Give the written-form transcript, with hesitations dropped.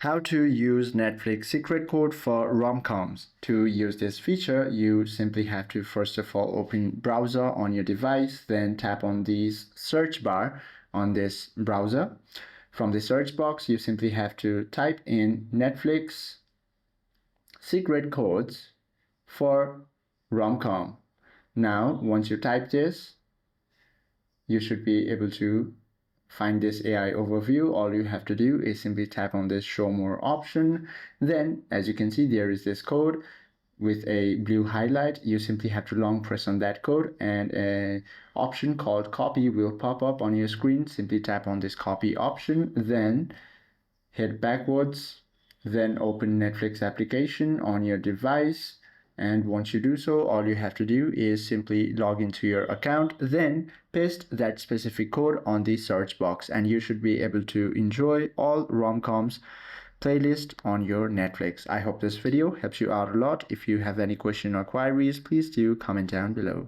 How to use Netflix secret code for romcoms. To use this feature, you simply have to first of all open browser on your device, then tap on the search bar on this browser. From the search box, you simply have to type in Netflix secret codes for romcom. Now, once you type this, you should be able to find this AI overview. All you have to do is simply tap on this show more option. Then, as you can see, there is this code with a blue highlight. You simply have to long press on that code and an option called copy will pop up on your screen. Simply tap on this copy option, then head backwards, then open Netflix application on your device. And once you do so, all you have to do is simply log into your account, then paste that specific code on the search box, and you should be able to enjoy all romcoms playlist on your Netflix. I hope this video helps you out a lot. If you have any question or queries, please do comment down below.